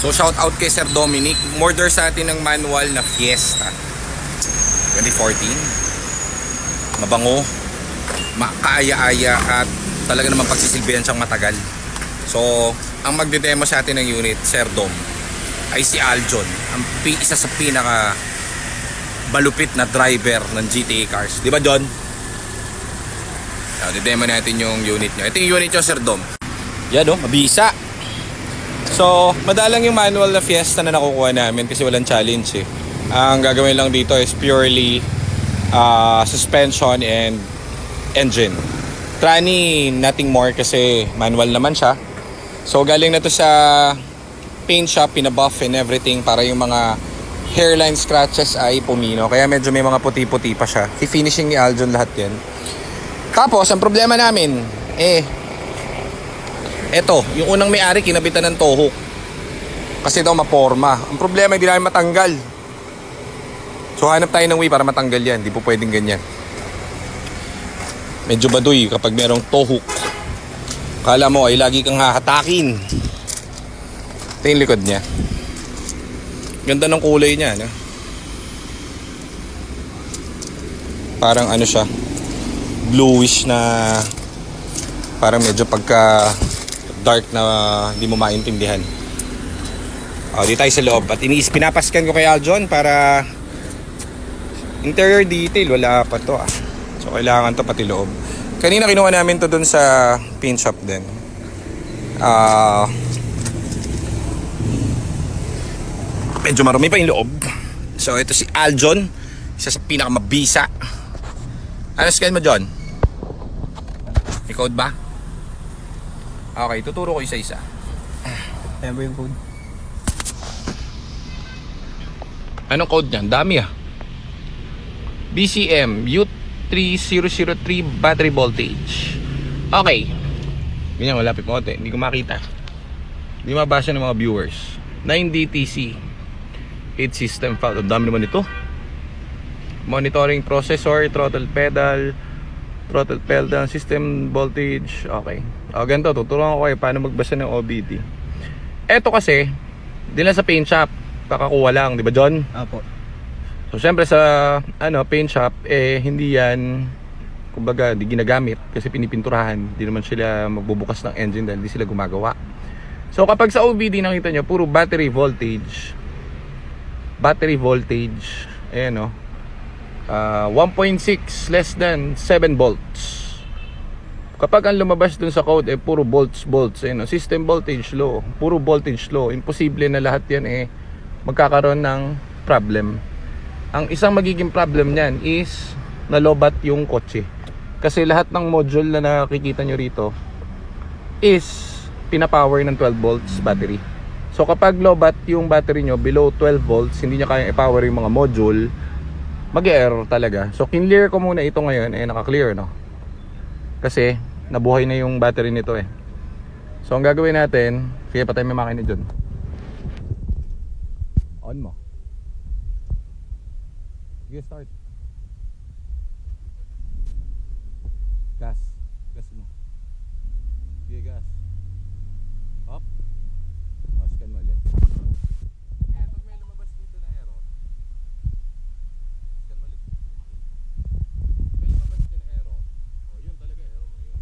So shout out kay Sir Dominic. Order sa atin ng manual na Fiesta 2014. Mabango, makaaya-aya at talaga naman pagsisilbihan siyang matagal. So ang magde-demo sa atin ng unit, Sir Dom, ay si Aljon, isa sa pinaka balupit na driver ng GTA cars. Di ba, John? Di-demo natin yung unit nyo. Ito yung unit nyo, Sir Dom. Yan o, mabisa. So, madalang yung manual na Fiesta na nakukuha namin kasi walang challenge eh. Ang gagawin lang dito is purely suspension and engine. Trani, nothing more kasi manual naman siya. So, galing na to sa paint shop, pinabuff and everything para yung mga hairline scratches ay pumino. Kaya medyo may mga puti-puti pa siya. I-finishing ni Aljon lahat yan. Tapos, ang problema namin, eto, yung unang may-ari kinabitan ng tohok. Kasi daw maporma. Ang problema, hindi namin matanggal. So, hanap tayo ng way para matanggal yan. Hindi po pwedeng ganyan. Medyo baduy kapag merong tohok. Kala mo ay lagi kang hahatakin. Ito yung likod niya. Ganda ng kulay niya, no? Parang ano siya, bluish na, parang medyo pagka dark na hindi mo maintindihan. Dito tayo sa loob. At pinapascan ko kay Aljon para interior detail, wala pa to So kailangan to pati loob. Kanina kinuha namin to dun sa paint shop din. Medyo marumi pa yung loob. So ito si Aljon, isa sa pinakamabisa. Ano scan mo, John? May code ba? Okay, tuturo ko isa-isa. Ayan ba yung code? Anong code niyan? Dami BCM U3003 battery voltage. Okay. Ganyan, malapit mo konti. Hindi ko makita. Hindi mabasa ng mga viewers. 9DTC 8 system fault. Ang dami naman ito. Monitoring processor, throttle pedal, system voltage. Okay. Ganito, tuturuan ko kayo paano magbasa ng OBD. Eto kasi, di lang sa paint shop, kakakuha lang, di ba, John? Apo. So, syempre sa paint shop, hindi yan, kumbaga, di ginagamit kasi pinipinturahan. Di naman sila magbubukas ng engine dahil di sila gumagawa. So, kapag sa OBD nakita nyo, puro battery voltage, ayan 1.6 less than 7 volts. Kapag ang lumabas dun sa code puro volts, system voltage low, puro voltage low, imposible na lahat yan magkakaroon ng problem. Ang isang magiging problem niyan is nalobat yung kotse. Kasi lahat ng module na nakikita nyo rito is pinapower ng 12 volts battery. So kapag lobat yung battery nyo below 12 volts, hindi nyo kayang i-power yung mga module, mag-error talaga. So kinlear ko muna ito ngayon, naka-clear, no? Kasi nabuhay na yung battery nito So ang gagawin natin, sige, patay may makina dyan. On mo. Sige, start. Gas mo. Sige, gas. Up. Scan mo ulit. Pag may lumabas dito na error, scan mo ulit. May lumabas din na error. Yun talaga, error na yun.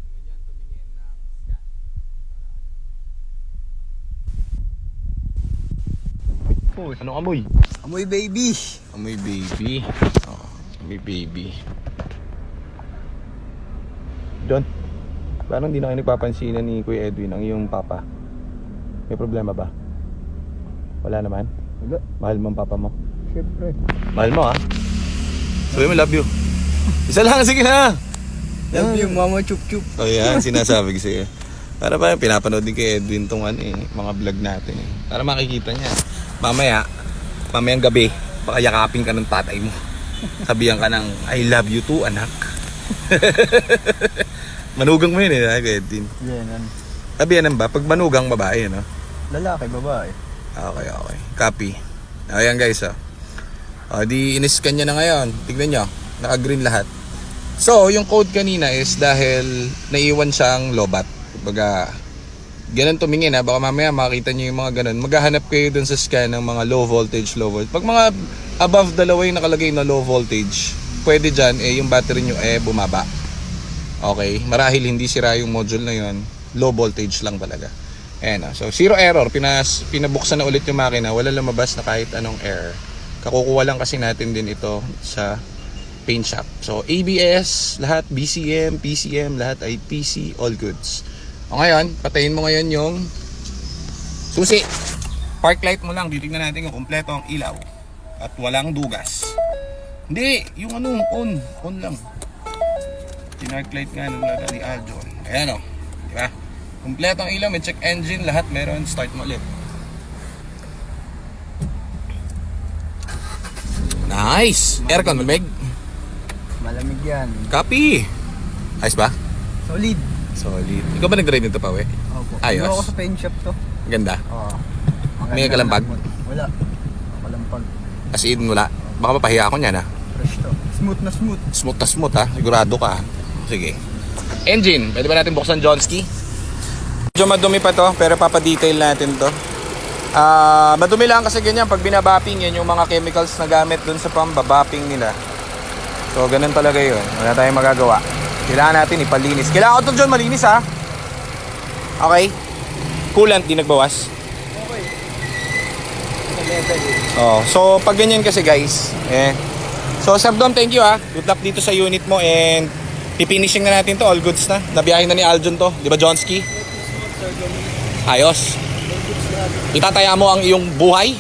Ganyan, tumingin ng scan. Anong amoy? Amoy baby. Amoy baby. Amoy baby. John, parang hindi na kayo nagpapansinan ni Kuya Edwin ang iyong papa. May problema ba? Wala naman? Wala. Mahal mo ang papa mo? Siyempre. Mahal mo Sabi mo love you. Isa lang, sige na. Love you, mama chup chup. Yan, sinasabi ko sa'yo. Para pa pinapanood din kay Edwin tong mga vlog natin Para makikita niya. Mamayang gabi, baka yakapin ka ng tatay mo. Sabihan ka ng I love you too, anak. Manugang mo yun Edwin. Yan. Sabihan ba? Pag manugang babae, no? Lalaki, babae. Okay. Copy. Ayan guys, di iniscan niya na ngayon. Tignan nyo, naka-green lahat. So, yung code kanina is dahil naiwan siyang lobat. Kumbaga, Ganun tumingin ha, baka mamaya makita nyo yung mga ganun. Maghahanap kayo dun sa scan ng mga low voltage. Pag mga above dalawa yung nakalagay na low voltage, pwede dyan yung battery nyo bumaba. Okay, marahil hindi sira yung module na yon, low voltage lang talaga. Ayan, so zero error, pinabuksan na ulit yung makina, wala lumabas na kahit anong error. Kakukuha lang kasi natin din ito sa paint shop. So ABS, lahat BCM, PCM, lahat ay PC, all goods. O ngayon, patayin mo ngayon yung susi. Park light mo lang, titignan natin kung kumpleto ang ilaw at walang dugas. Hindi, yung on lang. Tinark light nga nung laga ni Aljon. Ayan o, diba? Kumpleto ang ilaw, may check engine, lahat meron. Start mo ulit. Nice! Aircon, malamig? Malamig yan. Copy! Ayos ba? Solid. Solid. Ikaw ba nag-drive nito pa, we? Opo. Ayos. Ano ako sa paint shop to? Ganda. Oo. May kalampag? Wala. Kalampag. As in, wala. Baka mapahiya ako niyan, ha? Fresh to. Smooth na smooth. Smooth na smooth, ha? Sigurado ka. Sige. Engine. Pwede ba natin buksan Johnski? Medyo madumi pa to, pero papadetail natin to. Madumi lang kasi ganyan. Pag binabapping yan, yung mga chemicals na gamit dun sa pambabapping nila. So, ganun talaga yun. Wala tayong magagawa. Kailangan natin ipalinis. Kailangan ko ito dyan malinis, ha? Okay? Coolant, di nagbawas? Okay. Level. Oh, so pag ganyan kasi guys, so Sir Dom, thank you ha. Good luck dito sa unit mo and pifinishing na natin to, all goods na. Nabiyahin na ni Aljon to, di ba Johnski? Ayos. Itataya mo ang iyong buhay?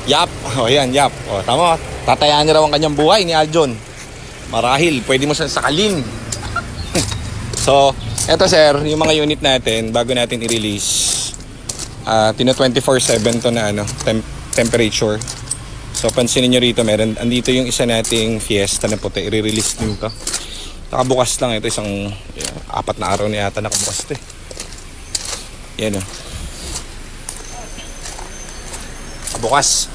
Yap. Oh, yan, yap. Oh, tama. Tatayaan niya raw ang kanyang buhay ni Aljon. Marahil, pwede mo siyang sakalin. So, eto sir, yung mga unit natin, bago natin i-release, tina 24/7 to na temperature. So pansinin nyo rito, andito yung isa nating Fiesta na puti, i-release din to. Nakabukas lang ito, isang 4 na araw na yata nakabukas ito eh. Yan o. Nakabukas.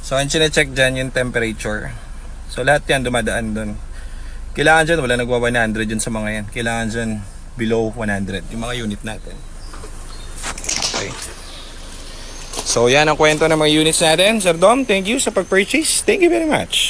So ang chine-check dyan yung temperature. So lahat yan dumadaan dun. Kailangan dyan, wala nagwa 100 dyan sa mga yan. Kailangan dyan below 100 yung mga unit natin. Okay. So yan ang kwento ng mga units natin. Sir Dom, thank you sa pag-purchase. Thank you very much.